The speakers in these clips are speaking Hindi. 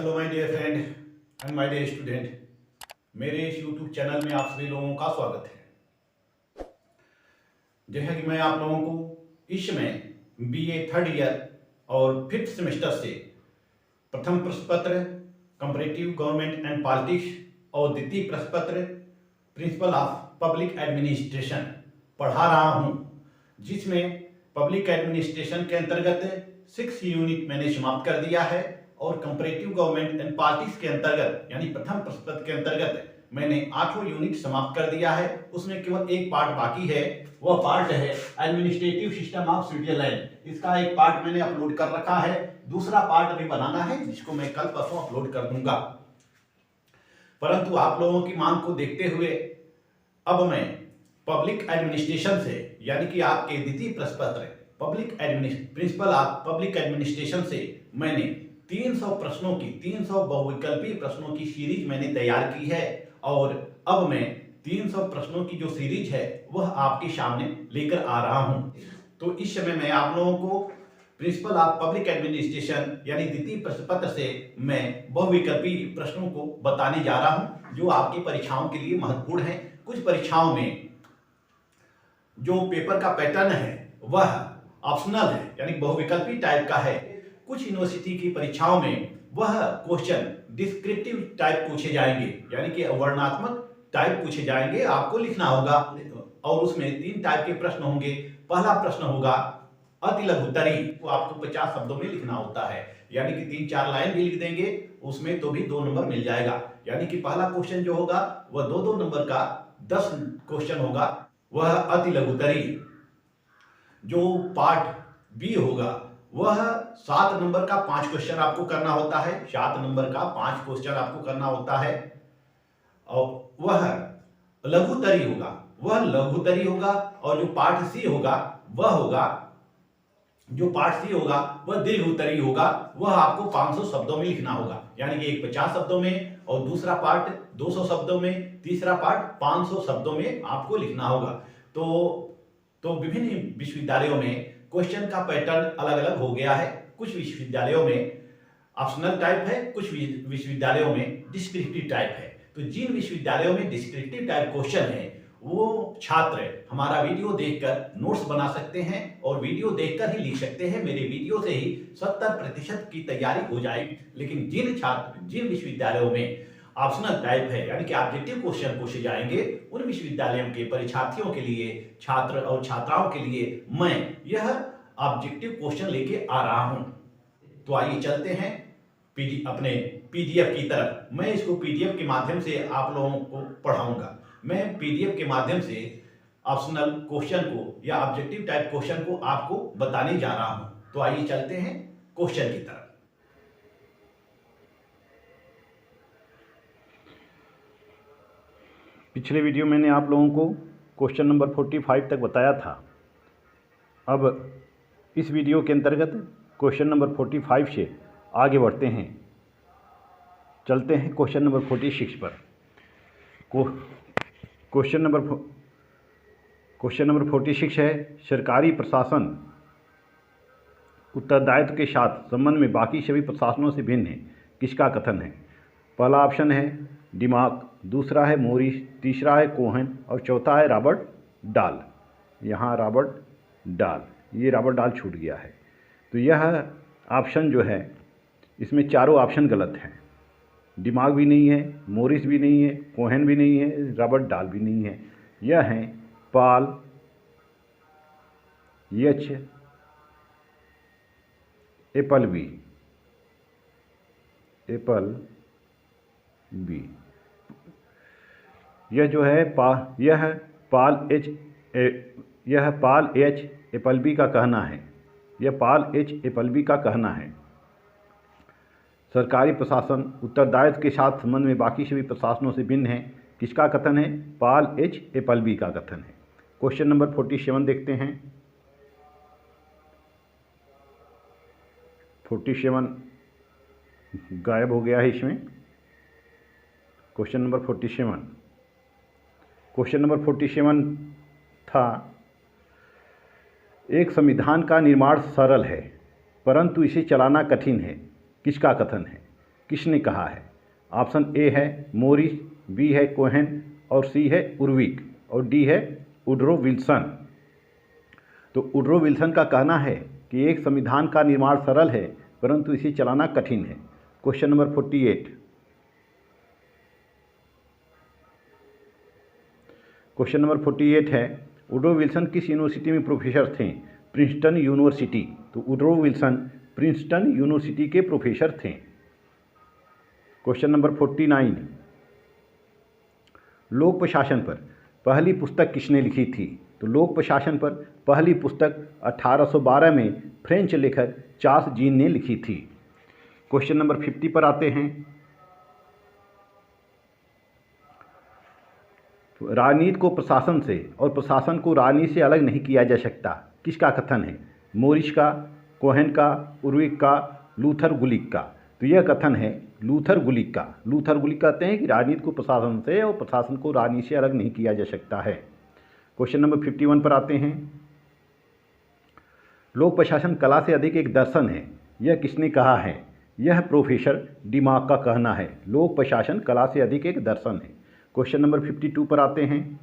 Hello my dear friend and my dear student, मेरे इस यूट्यूब चैनल में आप सभी लोगों का स्वागत है। जैसा कि मैं आप लोगों को इस समय बीए थर्ड ईयर और फिफ्थ सेमेस्टर से प्रथम प्रश्न पत्र कंपैरेटिव गवर्नमेंट एंड पॉलिटिक्स और द्वितीय प्रश्न पत्र प्रिंसिपल ऑफ पब्लिक एडमिनिस्ट्रेशन पढ़ा रहा हूं, जिसमें पब्लिक एडमिनिस्ट्रेशन के अंतर्गत 6 यूनिट मैंने समाप्त कर दिया है और कंपैरेटिव गवर्नमेंट एंड पॉलिटिक्स के अंतर्गत यानी प्रथम प्रश्न पत्र के अंतर्गत मैंने 8वां यूनिट समाप्त कर दिया है। उसमें केवल एक पार्ट बाकी है, वह पार्ट है एडमिनिस्ट्रेटिव सिस्टम ऑफ स्विट्जरलैंड। इसका एक पार्ट मैंने अपलोड कर रखा है, दूसरा पार्ट अभी बनाना है जिसको मैं कल परसों अपलोड कर दूंगा। परंतु आप लोगों की मांग को देखते हुए अब मैं पब्लिक एडमिनिस्ट्रेशन से यानी कि आपके द्वितीय प्रश्न पत्र प्रिंसिपल ऑफ पब्लिक एडमिनिस्ट्रेशन से मैंने 300 प्रश्नों की 300 बहुविकल्पीय प्रश्नों की सीरीज मैंने तैयार की है और अब मैं 300 प्रश्नों की जो सीरीज है वह आपके सामने लेकर आ रहा हूं। तो इस समय मैं आप लोगों को प्रिंसिपल ऑफ पब्लिक एडमिनिस्ट्रेशन यानी द्वितीय प्रश्न पत्र से मैं बहुविकल्पीय प्रश्नों को बताने जा रहा हूं जो आपकी परीक्षाओं के लिए महत्वपूर्ण है। कुछ परीक्षाओं में जो पेपर का पैटर्न है वह ऑप्शनल है यानी बहुविकल्पीय टाइप का है। कुछ यूनिवर्सिटी की परीक्षाओं में वह क्वेश्चन डिस्क्रिप्टिव टाइप पूछे जाएंगे यानी कि वर्णनात्मक टाइप पूछे जाएंगे, आपको लिखना होगा और उसमें 3 टाइप के प्रश्न होंगे। पहला प्रश्न होगा अति लघुत्तरी, वो आपको 50 शब्दों में लिखना होता है यानी कि 3-4 लाइन भी लिख देंगे उसमें तो भी 2 नंबर मिल जाएगा। यानी कि पहला क्वेश्चन जो होगा वह 2-2 नंबर का 10 क्वेश्चन होगा, वह अति लघुत्तरी। जो पार्ट बी होगा वह 7 नंबर का 5 क्वेश्चन आपको करना होता है, 7 नंबर का 5 क्वेश्चन आपको करना होता है और वह लघुत्तरी होगा। और जो पार्ट सी होगा वह दीर्घ उत्तरी होगा, वह आपको 500 शब्दों में लिखना होगा यानी कि एक 50 शब्दों में और दूसरा पार्ट 200 शब्दों में, तीसरा पार्ट 500 शब्दों में आपको लिखना होगा। तो विभिन्न विश्वविद्यालयों में क्वेश्चन का पैटर्न अलग अलग हो गया है। कुछ विश्वविद्यालयों में ऑप्शनल टाइप है, कुछ विश्वविद्यालयों में डिस्क्रिप्टिव टाइप है। तो जिन विश्वविद्यालयों में डिस्क्रिप्टिव टाइप क्वेश्चन है वो छात्र हमारा वीडियो देखकर नोट्स बना सकते हैं और वीडियो देखकर ही लिख सकते हैं। मेरे वीडियो से ही 70% की तैयारी हो जाएगी। लेकिन जिन विश्वविद्यालयों में ऑप्शनल टाइप है यानी कि ऑब्जेक्टिव क्वेश्चन पूछे जाएंगे, उन विश्वविद्यालयों के परीक्षार्थियों के लिए, छात्र और छात्राओं के लिए मैं यह ऑब्जेक्टिव क्वेश्चन लेके आ रहा हूं। तो आइए चलते हैं अपने पीडीएफ की तरफ। मैं इसको पीडीएफ के माध्यम से आप लोगों को पढ़ाऊंगा। मैं पीडीएफ के माध्यम से ऑप्शनल क्वेश्चन को या ऑब्जेक्टिव टाइप क्वेश्चन को आपको बताने जा रहा हूं। तो आइए चलते हैं क्वेश्चन की तरफ। पिछले वीडियो मैंने आप लोगों को क्वेश्चन नंबर 45 तक बताया था। अब इस वीडियो के अंतर्गत क्वेश्चन नंबर 45 से आगे बढ़ते हैं, चलते हैं क्वेश्चन नंबर 46 पर। क्वेश्चन नंबर 46 है, सरकारी प्रशासन उत्तरदायित्व के साथ संबंध में बाकी सभी प्रशासनों से भिन्न है, किसका कथन है? पहला ऑप्शन है दिमाग, दूसरा है मोरिस, तीसरा है कोहेन और चौथा है रॉबर्ट डाल। यहाँ रॉबर्ट डाल, ये रॉबर्ट डाल छूट गया है। तो यह ऑप्शन जो है इसमें चारों ऑप्शन गलत हैं। दिमाग भी नहीं है, मोरिस भी नहीं है, कोहेन भी नहीं है, रॉबर्ट डाल भी नहीं है। यह है पॉल एच एपलबी। यह जो है यह पॉल एच एपलबी का कहना है। यह पॉल एच एपलबी का कहना है। सरकारी प्रशासन उत्तरदायित्व के साथ संबंध में बाकी सभी प्रशासनों से भिन्न है, किसका कथन है? पॉल एच एपलबी का कथन है। क्वेश्चन नंबर 47 देखते हैं। 47 गायब हो गया है इसमें। क्वेश्चन नंबर 47 था, एक संविधान का निर्माण सरल है परंतु इसे चलाना कठिन है, किसका कथन है? किसने कहा है? ऑप्शन ए है मोरिस, बी है कोहेन और सी है उर्विक और डी है वुडरो विल्सन। तो वुडरो विल्सन का कहना है कि एक संविधान का निर्माण सरल है परंतु इसे चलाना कठिन है। Question number 48। क्वेश्चन नंबर 48 है वुडरो विल्सन किस यूनिवर्सिटी में प्रोफेसर थे? Princeton university. तो वुडरो विल्सन प्रिंसटन यूनिवर्सिटी के प्रोफेसर थे। Question number 49। लोक प्रशासन पर पहली पुस्तक किसने लिखी थी? तो लोक प्रशासन पर पहली पुस्तक 1812 में फ्रेंच लेखक चार्ल्स जीन ने लिखी थी। क्वेश्चन नंबर 50 पर आते हैं। राजनीति को प्रशासन से और प्रशासन को राजनीति से अलग नहीं किया जा सकता, किसका कथन है? मोरिस का, कोहेन का, उर्विक का, लूथर गुलिक का। तो यह कथन है लूथर गुलिक का। लूथर गुलिक कहते हैं कि राजनीति को प्रशासन से और प्रशासन को राजनीति से अलग नहीं किया जा सकता है। क्वेश्चन नंबर 51 पर आते हैं। लोक प्रशासन कला से अधिक एक दर्शन है, यह किसने कहा है? यह प्रोफेसर डिमाक का कहना है। लोक प्रशासन कला से अधिक एक दर्शन है। क्वेश्चन नंबर 52 पर आते हैं।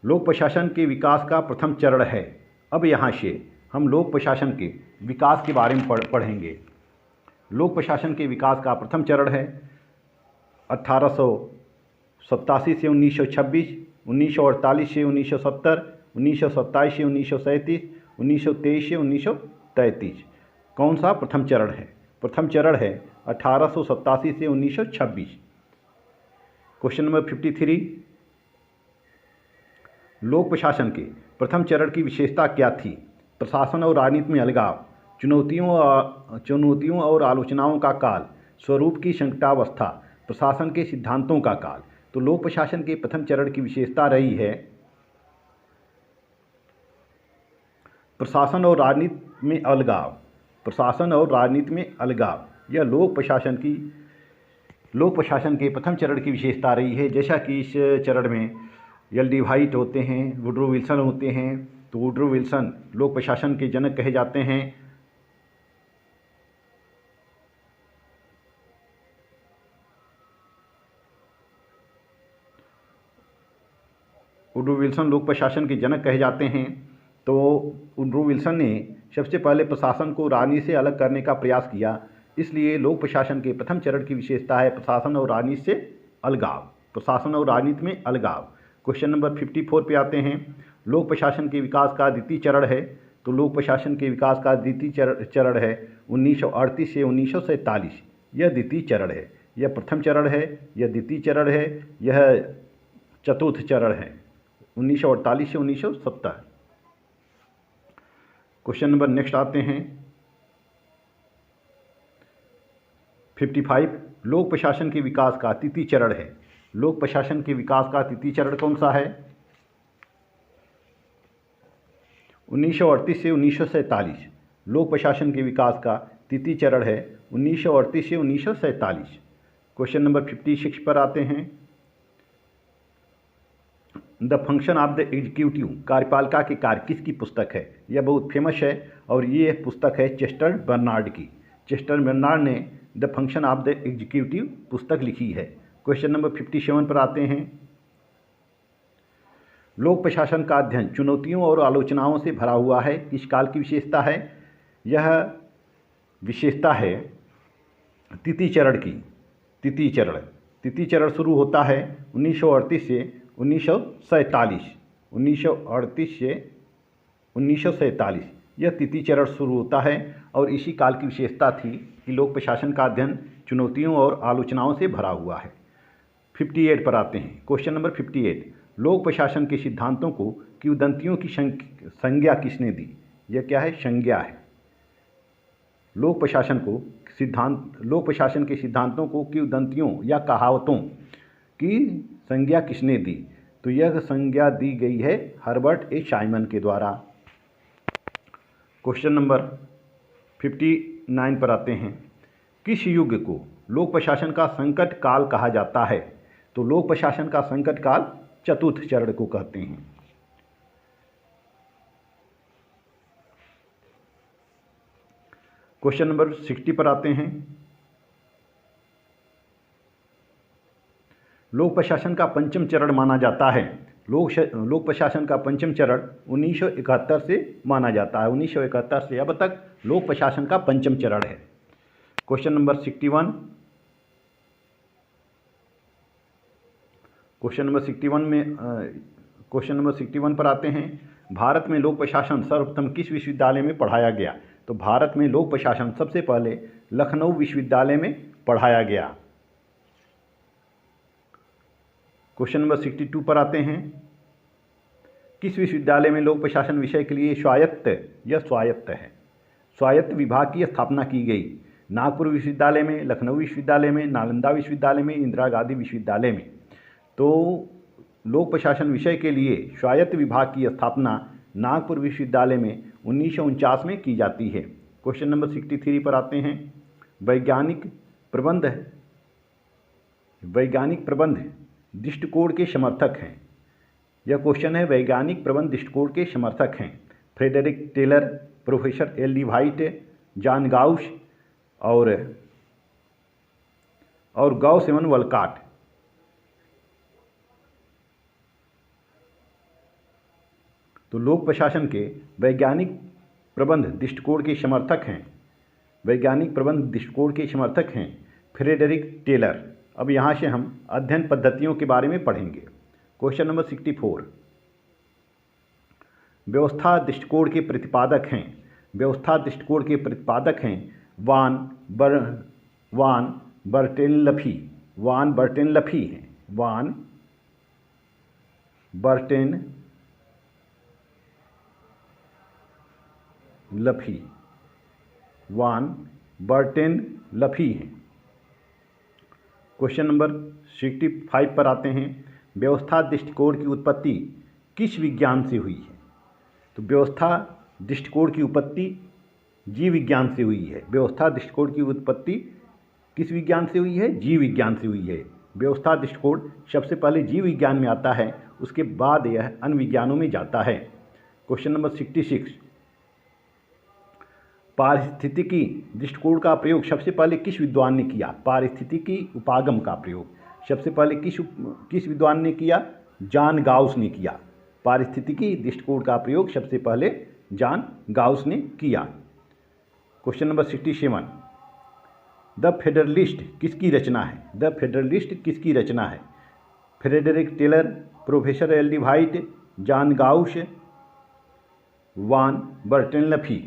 लोक प्रशासन के विकास का प्रथम चरण है। अब यहाँ से हम लोक प्रशासन के विकास के बारे में पढ़ेंगे। लोक प्रशासन के विकास का प्रथम चरण है 1887 से 1926, 1948 से 1970, 1927 से 1937, 1923 से 1933। कौन सा प्रथम चरण है? प्रथम चरण है 1887 से 1926। Question number 53। लोक प्रशासन के प्रथम चरण की विशेषता क्या थी? प्रशासन और राजनीति में अलगाव, चुनौतियों और आलोचनाओं का काल, स्वरूप की संकटावस्था, प्रशासन के सिद्धांतों का काल। तो लोक प्रशासन के प्रथम चरण की विशेषता रही है प्रशासन और राजनीति में अलगाव। प्रशासन और राजनीति में अलगाव यह लोक प्रशासन के प्रथम चरण की विशेषता रही है। जैसा कि इस चरण में एल.डी. व्हाइट होते हैं, वुडरो विल्सन होते हैं। तो वुडरो विल्सन लोक प्रशासन के जनक कहे जाते हैं। वुडरो विल्सन लोक प्रशासन के जनक कहे जाते हैं। तो वुडरो विल्सन ने सबसे पहले प्रशासन को राजनीति से अलग करने का प्रयास किया, इसलिए लोक प्रशासन के प्रथम चरण की विशेषता है प्रशासन और राजनीति से अलगाव। प्रशासन और राजनीति में अलगाव। क्वेश्चन नंबर 54 पे आते हैं। लोक प्रशासन के विकास का द्वितीय चरण है। तो लोक प्रशासन के विकास का द्वितीय चरण है 1938 से 1947। यह द्वितीय चरण है। यह प्रथम चरण है, यह द्वितीय चरण है, यह चतुर्थ चरण है 1948 से 1970। क्वेश्चन नंबर नेक्स्ट आते हैं 55। लोक प्रशासन के विकास का तृतीय चरण है। लोक प्रशासन के विकास का तृतीय चरण कौन सा है? 1938 से 1947। लोक प्रशासन के विकास का तृतीय चरण है 1938 से 1947। क्वेश्चन नंबर 56 पर आते हैं। The function of the executive, कार्यपालिका के कार्य, किसकी पुस्तक है? यह बहुत फेमस है और ये पुस्तक है चेस्टर बर्नार्ड की। चेस्टर बर्नार्ड ने the function of the executive पुस्तक लिखी है। क्वेश्चन नंबर 57 पर आते हैं। लोक प्रशासन का अध्ययन चुनौतियों और आलोचनाओं से भरा हुआ है, किस काल की विशेषता है? यह विशेषता है तृतीय चरण की। तृतीय चरण शुरू होता है 1938 से 1947। 1938 से 1947 यह तृतीय चरण शुरू होता है और इसी काल की विशेषता थी कि लोक प्रशासन का अध्ययन चुनौतियों और आलोचनाओं से भरा हुआ है। 58 पर आते हैं। Question number 58। लोक प्रशासन के सिद्धांतों को किंवदंतियों की संज्ञा किसने दी? यह क्या है? संज्ञा है। लोक प्रशासन के सिद्धांतों को किंवदंतियों या कहावतों की संज्ञा किसने दी? तो यह संज्ञा दी गई है हर्बर्ट ए साइमन के द्वारा। क्वेश्चन नंबर 59 पर आते हैं। किस युग को लोक प्रशासन का संकट काल कहा जाता है? तो लोक प्रशासन का संकट काल चतुर्थ चरण को कहते हैं। क्वेश्चन नंबर 60 पर आते हैं। लोक प्रशासन का पंचम चरण माना जाता है। लोक प्रशासन का पंचम चरण 1971 से माना जाता है। 1971 से अब तक लोक प्रशासन का पंचम चरण है। Question number 61। क्वेश्चन नंबर 61 पर आते हैं। भारत में लोक प्रशासन सर्वप्रथम किस विश्वविद्यालय में पढ़ाया गया? तो भारत में लोक प्रशासन सबसे पहले लखनऊ विश्वविद्यालय में पढ़ाया गया। क्वेश्चन नंबर 62 पर आते हैं। किस विश्वविद्यालय में लोक प्रशासन विषय के लिए स्वायत्त विभाग की स्थापना की गई? नागपुर विश्वविद्यालय में, लखनऊ विश्वविद्यालय में, नालंदा विश्वविद्यालय में, इंदिरा गांधी विश्वविद्यालय में। तो लोक प्रशासन विषय के लिए स्वायत्त विभाग की स्थापना नागपुर विश्वविद्यालय में 1949 में की जाती है। क्वेश्चन नंबर 63 पर आते हैं। वैज्ञानिक प्रबंध दृष्टिकोण के समर्थक हैं। यह क्वेश्चन है, वैज्ञानिक प्रबंध दृष्टिकोण के समर्थक हैं Frederick Taylor, professor L D. White, John Gaus और गॉस एवं वॉलकॉट। तो लोक प्रशासन के वैज्ञानिक प्रबंध दृष्टिकोण के समर्थक हैं फ्रेडरिक टेलर। अब यहाँ से हम अध्ययन पद्धतियों के बारे में पढ़ेंगे। Question number 64। व्यवस्था दृष्टिकोण के प्रतिपादक हैं वान बर्टेनलफी हैं। क्वेश्चन नंबर 65 पर आते हैं। व्यवस्था दृष्टिकोण की उत्पत्ति किस विज्ञान से हुई है? तो व्यवस्था दृष्टिकोण की उत्पत्ति जीव विज्ञान से हुई है। व्यवस्था दृष्टिकोण की उत्पत्ति किस विज्ञान से हुई है? जीव विज्ञान से हुई है। व्यवस्था दृष्टिकोण सबसे पहले जीव विज्ञान में आता है, उसके बाद यह अन्य विज्ञानों में जाता है। Question number 66। पारिस्थितिकी दृष्टिकोण का प्रयोग सबसे पहले किस विद्वान ने किया? पारिस्थितिकी उपागम का प्रयोग सबसे पहले किस विद्वान ने किया? जॉन गाउस ने किया। पारिस्थितिकी दृष्टिकोण का प्रयोग सबसे पहले जॉन गाउस ने किया। Question number 67। द फेडरलिस्ट किसकी रचना है? Frederick Taylor, professor L D. White, John Gaus, von Bertalanffy.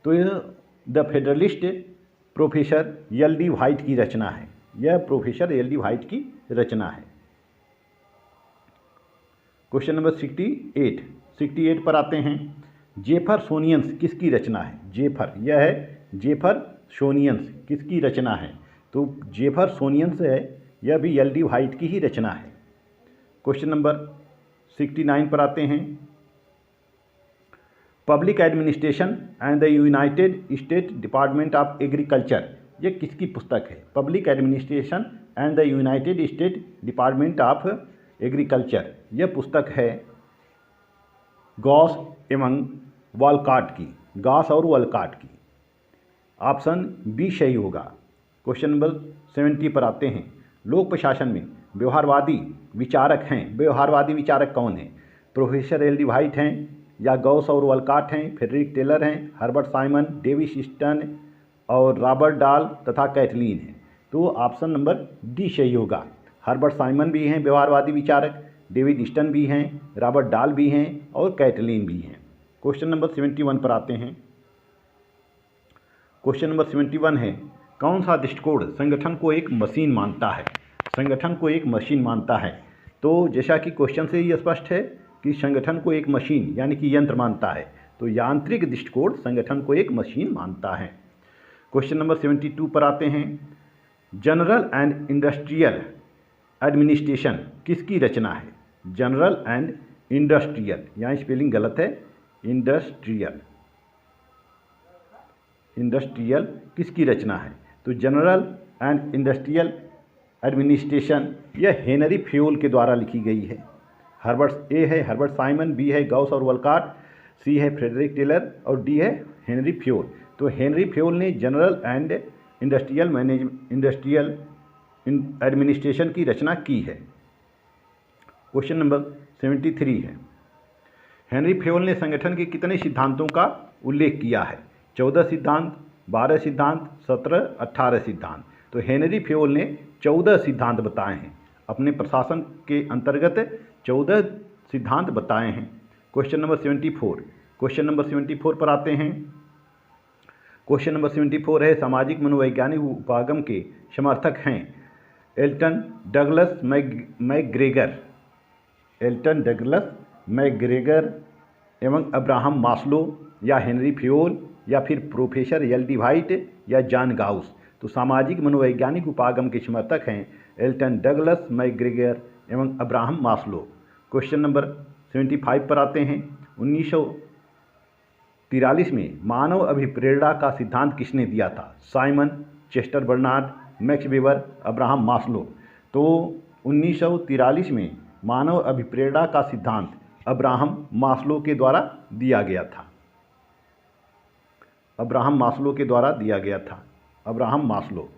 तो यह the Federalist professor L D. White की रचना है। यह प्रोफेसर एल.डी. व्हाइट की रचना है। क्वेश्चन नंबर 68 पर आते हैं। जेफरसोनियंस किसकी रचना है? जेफरसोनियंस किसकी रचना है? तो जेफरसोनियंस है, यह भी एल.डी. व्हाइट की ही रचना है। क्वेश्चन नंबर 69 पर आते हैं। Public administration and the United state department of agriculture, ये किसकी पुस्तक है? Public administration and the United state department of agriculture, यह पुस्तक है गॉस एवं वॉलकॉट की। ऑप्शन बी सही होगा। क्वेश्चन नंबर 70 पर आते हैं। लोक प्रशासन में व्यवहारवादी विचारक कौन हैं? Professor L D. व्हाइट हैं, या गॉस और वॉलकॉट हैं, फ्रेडरिक टेलर हैं, हर्बर्ट साइमन, डेविस स्टन और रॉबर्ट डाल तथा कैटलीन हैं। तो ऑप्शन नंबर डी सही होगा। हर्बर्ट साइमन भी हैं व्यवहारवादी विचारक, डेविड स्टन भी हैं, रॉबर्ट डाल भी हैं और कैटलीन भी हैं। क्वेश्चन नंबर 71 पर आते हैं। क्वेश्चन नंबर 71 है, कौन सा दृष्टिकोण संगठन को एक मशीन मानता है? तो जैसा कि क्वेश्चन से ही स्पष्ट है कि संगठन को एक मशीन यानी कि यंत्र मानता है, तो यांत्रिक दृष्टिकोण संगठन को एक मशीन मानता है। क्वेश्चन नंबर 72 पर आते हैं। जनरल एंड इंडस्ट्रियल एडमिनिस्ट्रेशन किसकी रचना है? जनरल एंड इंडस्ट्रियल, यहाँ स्पेलिंग गलत है, इंडस्ट्रियल किसकी रचना है? तो जनरल एंड इंडस्ट्रियल एडमिनिस्ट्रेशन यह हेनरी फ्यूल के द्वारा लिखी गई है। ए है हर्बर्ट साइमन, बी है गॉस और वॉलकॉट, सी है फ्रेडरिक टेलर और डी है हेनरी फ्यूल। तो हेनरी फ्योल ने जनरल एंड इंडस्ट्रियल एडमिनिस्ट्रेशन की रचना की है। क्वेश्चन नंबर 73 है, हेनरी फ्योल ने संगठन के कितने सिद्धांतों का उल्लेख किया है? 14 सिद्धांत, 12 सिद्धांत, 17, 18 सिद्धांत। तो हेनरी फ्योल ने 14 सिद्धांत बताए हैं, अपने प्रशासन के अंतर्गत 14 सिद्धांत बताए हैं। क्वेश्चन नंबर 74, क्वेश्चन नंबर 74 पर आते हैं। क्वेश्चन नंबर 74 है, सामाजिक मनोवैज्ञानिक उपागम के समर्थक हैं Elton Douglas McGregor, Elton Douglas McGregor एवं अब्राहम मास्लो या हेनरी फ्योल या फिर प्रोफेसर एल डी व्हाइट या जॉन गाउस। तो सामाजिक मनोवैज्ञानिक उपागम के समर्थक हैं एल्टन डगलस मैकग्रेगर एवं अब्राहम मास्लो। क्वेश्चन नंबर 75 पर आते हैं। 1943 में मानव अभिप्रेरणा का सिद्धांत किसने दिया था? Simon, Chester Barnard, max weber, Abraham Maslow. तो 1943 में मानव अभिप्रेरणा का सिद्धांत अब्राहम मास्लो के द्वारा दिया गया था, अब्राहम मास्लो के द्वारा दिया गया था, अब्राहम मास्लो।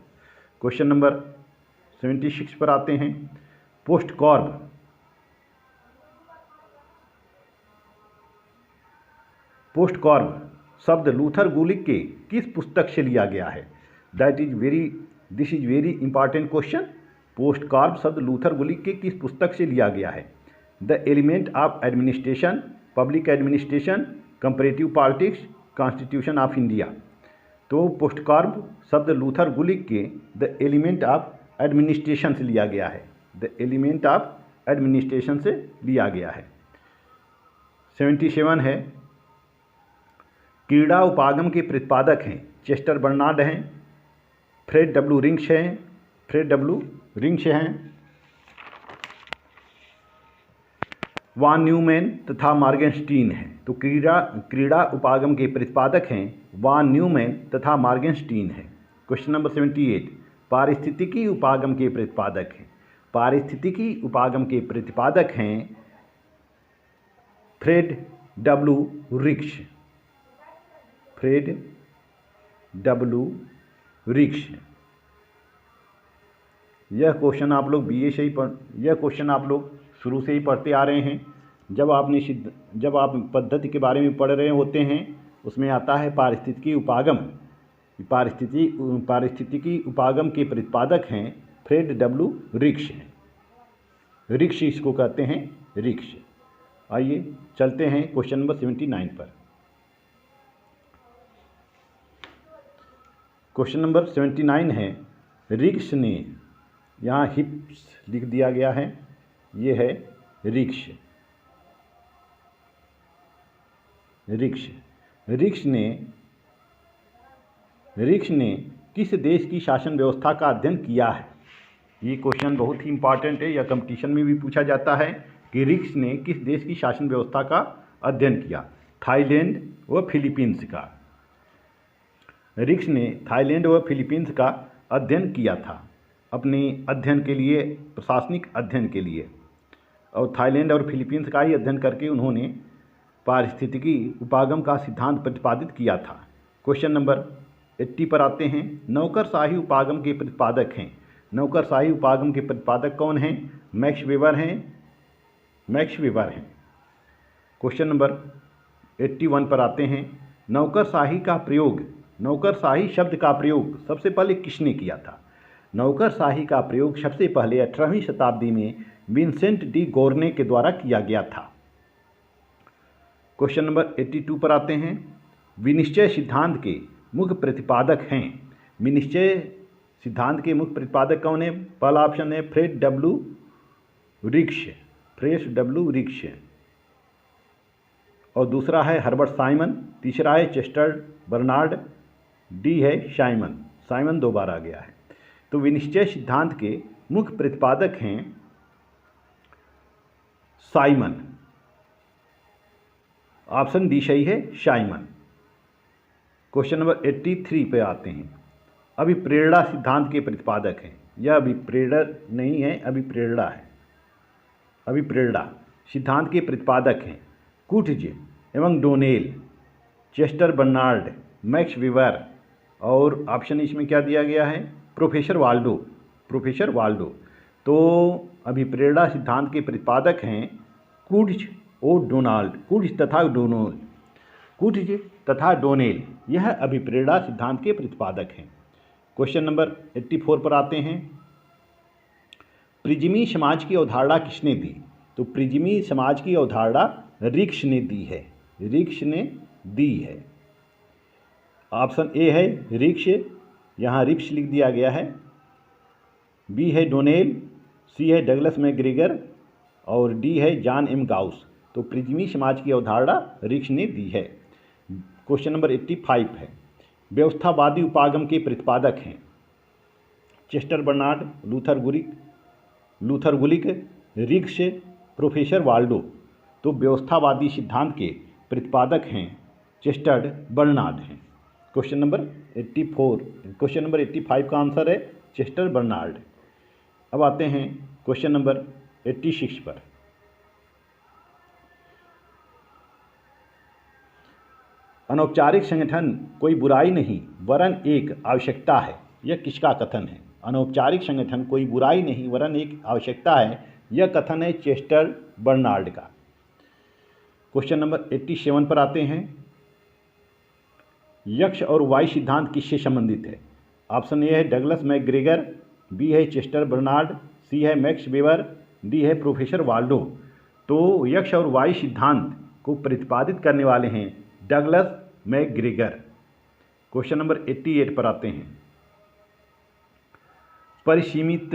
क्वेश्चन नंबर 76 पर आते हैं। पोस्टकॉर्ब शब्द लूथर गुलिक के किस पुस्तक से लिया गया है? This is very important question. POSDCORB शब्द लूथर गुलिक के किस पुस्तक से लिया गया है? The element of administration, public administration, comparative politics, constitution of India. तो पोस्टकॉर्ब शब्द लूथर गुलिक के द एलिमेंट ऑफ एडमिनिस्ट्रेशन से लिया गया है, द एलिमेंट ऑफ एडमिनिस्ट्रेशन से लिया गया है। 77 है, क्रीड़ा उपागम के प्रतिपादक हैं चेस्टर बर्नार्ड हैं, फ्रेड डब्ल्यू रिंग्स हैं, वान न्यूमैन तथा मॉर्गनस्टीन हैं। तो क्रीड़ा उपागम के प्रतिपादक हैं वान न्यूमैन तथा मॉर्गनस्टीन हैं। क्वेश्चन नंबर 78, पारिस्थितिकी उपागम के प्रतिपादक हैं, पारिस्थितिकी उपागम के प्रतिपादक हैं Fred W Riggs, Fred W Riggs. यह क्वेश्चन आप लोग यह क्वेश्चन आप लोग शुरू से ही पढ़ते आ रहे हैं। जब आप पद्धति के बारे में पढ़ रहे होते हैं उसमें आता है पारिस्थितिकी उपागम। पारिस्थितिकी उपागम के प्रतिपादक हैं फ्रेड डब्ल्यू रिंग्स हैं, रिंग्स इसको कहते हैं, रिंग्स। आइए चलते हैं क्वेश्चन नंबर 79 पर। क्वेश्चन नंबर 79 है, रिंग्स ने, यहाँ हिप्स लिख दिया गया है, ये है रिंग्स। रिंग्स ने किस देश की शासन व्यवस्था का अध्ययन किया है? ये क्वेश्चन बहुत ही इंपॉर्टेंट है, यह कंपटीशन में भी पूछा जाता है कि रिंग्स ने किस देश की शासन व्यवस्था का अध्ययन किया? थाईलैंड व फिलीपींस का। रिंग्स ने थाईलैंड व फिलीपींस का अध्ययन किया था अपने अध्ययन के लिए, प्रशासनिक अध्ययन के लिए, और थाईलैंड और फिलीपींस का ही अध्ययन करके उन्होंने पारिस्थितिकी उपागम का सिद्धांत प्रतिपादित किया था। क्वेश्चन नंबर 80 पर आते हैं। नौकरशाही उपागम के प्रतिपादक हैं, नौकरशाही उपागम के प्रतिपादक कौन हैं? मैक्स वेबर हैं। क्वेश्चन नंबर 81 पर आते हैं। नौकरशाही शब्द का प्रयोग सबसे पहले किसने किया था? नौकरशाही का प्रयोग सबसे पहले 18वीं शताब्दी में विंसेंट डी गोर्ने के द्वारा किया गया था। क्वेश्चन नंबर 82 पर आते हैं। विनिश्चय सिद्धांत के मुख्य प्रतिपादक हैं, विनिश्चय सिद्धांत के मुख्य प्रतिपादक कौन है? पहला ऑप्शन है फ्रेड डब्ल्यू रिंग्स, और दूसरा है हर्बर्ट साइमन, तीसरा है चेस्टर बर्नार्ड, डी है साइमन 2 बार आ गया है। तो विनिश्चय सिद्धांत के मुख्य प्रतिपादक हैं साइमन, ऑप्शन डी सही है, साइमन। क्वेश्चन नंबर 83 पे आते हैं। अभिप्रेरणा सिद्धांत के प्रतिपादक हैं, यह अभिप्रेरण नहीं है, अभिप्रेरणा है। अभिप्रेरणा सिद्धांत के प्रतिपादक हैं कुटज एवं Donnell, Chester Barnard, Max Weber, और ऑप्शन इसमें क्या दिया गया है, प्रोफेसर वाल्डो, प्रोफेसर वाल्डो। तो अभिप्रेरणा सिद्धांत के प्रतिपादक हैं कुर्ज और डोनाल्ड, कुर्ज तथा डोनाल्ड, कुर्ज तथा डोनेल, यह अभिप्रेरणा सिद्धांत के प्रतिपादक हैं। क्वेश्चन नंबर 84 पर आते हैं। प्रिज्मी समाज की अवधारणा किसने दी? तो प्रिज्मी समाज की अवधारणा रिक्स ने दी है, रिक्स ने दी है। ऑप्शन ए है रिक्स, यहाँ रिक्स लिख दिया गया है, बी है डोनेल, सी है डगलस मैकग्रेगर और डी है जॉन एम गाउस। तो प्रिज्मी समाज की अवधारणा रिक्स ने दी है। क्वेश्चन नंबर 85 है। व्यवस्थावादी उपागम के प्रतिपादक हैं चेस्टर बर्नार्ड, लूथर गुलिक, रिक्स, प्रोफेसर वाल्डो। तो व्यवस्थावादी सिद्धांत के प्रतिपादक हैं चेस्टर बर्नार्ड हैं। क्वेश्चन नंबर 84, क्वेश्चन नंबर 85 का आंसर है चेस्टर बर्नार्ड। अब आते हैं क्वेश्चन नंबर 86 पर। अनौपचारिक संगठन कोई बुराई नहीं वरन एक आवश्यकता है, यह किसका कथन है? अनौपचारिक संगठन कोई बुराई नहीं वरन एक आवश्यकता है, यह कथन है चेस्टर बर्नार्ड का। क्वेश्चन नंबर 87 पर आते हैं। यक्ष और वाई सिद्धांत किससे संबंधित है? ऑप्शन ए है डगलस मैकग्रेगर, बी है चेस्टर बर्नार्ड, सी है मैक्स वेबर, डी है प्रोफेसर वाल्डो। तो यक्ष और वाई सिद्धांत को प्रतिपादित करने वाले हैं डगलस मैकग्रेगर। क्वेश्चन नंबर 88 पर आते हैं। परिसीमित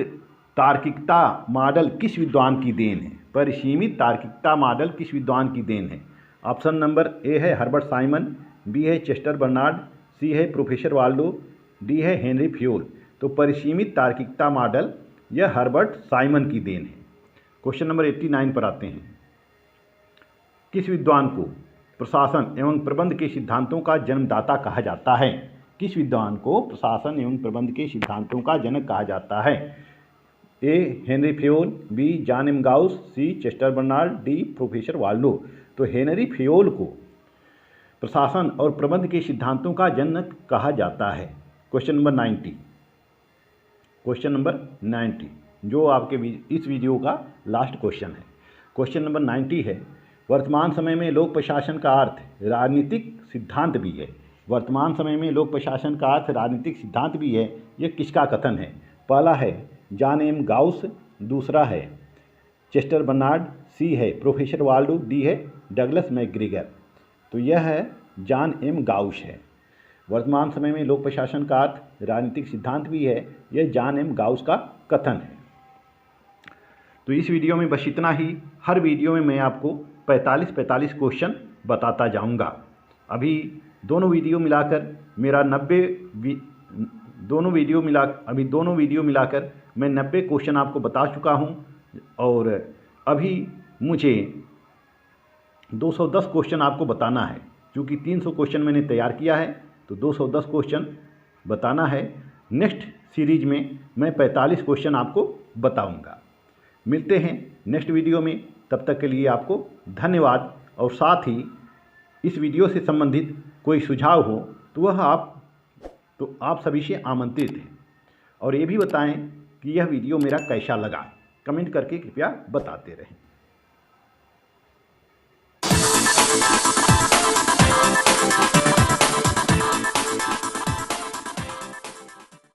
तार्किकता मॉडल किस विद्वान की देन है? परिसीमित तार्किकता मॉडल किस विद्वान की देन है? ऑप्शन नंबर ए है हर्बर्ट साइमन, बी है चेस्टर बर्नार्ड, सी है प्रोफेसर वाल्डो, डी है हेनरी फ्योल। तो परिसीमित तार्किकता मॉडल यह हर्बर्ट साइमन की देन है। क्वेश्चन नंबर 89 पर आते हैं। किस विद्वान को प्रशासन एवं प्रबंध के सिद्धांतों का जन्मदाता कहा जाता है? किस विद्वान को प्रशासन एवं प्रबंध के सिद्धांतों का जनक कहा जाता है? A Henry Fayol, B John M Gaus, C Chester Barnard, D professor Waldo. तो हेनरी फ्योल को प्रशासन और प्रबंध के सिद्धांतों का जनक कहा जाता है। क्वेश्चन नंबर 90, क्वेश्चन नंबर 90 जो आपके इस वीडियो का लास्ट क्वेश्चन है। क्वेश्चन नंबर 90 है। वर्तमान समय में लोक प्रशासन का अर्थ राजनीतिक सिद्धांत भी है। वर्तमान समय में लोक प्रशासन का अर्थ राजनीतिक सिद्धांत भी है, यह किसका कथन है? पहला है जॉन एम गाउस, दूसरा है चेस्टर बर्नार्ड, सी है प्रोफेसर वाल्डो, डी है डगलस मैकग्रेगर। तो यह है जॉन एम गाउस है। वर्तमान समय में लोक प्रशासन का अर्थ राजनीतिक सिद्धांत भी है, यह जॉन एम गाउस का कथन है। तो इस वीडियो में बस इतना ही। हर वीडियो में मैं आपको 45 क्वेश्चन बताता जाऊंगा। अभी दोनों वीडियो मिलाकर मेरा दोनों वीडियो मिलाकर मैं 90 क्वेश्चन आपको बता चुका हूं, और अभी मुझे 210 क्वेश्चन आपको बताना है। क्योंकि 300 क्वेश्चन मैंने तैयार किया है, तो 210 क्वेश्चन बताना है। नेक्स्ट सीरीज में मैं 45 क्वेश्चन आपको बताऊंगा। मिलते हैं नेक्स्ट वीडियो में, तब तक के लिए आपको धन्यवाद। और साथ ही इस वीडियो से संबंधित कोई सुझाव हो तो वह आप सभी से आमंत्रित हैं। और ये भी बताएं कि यह वीडियो मेरा कैसा लगा, कमेंट करके कृपया बताते रहें।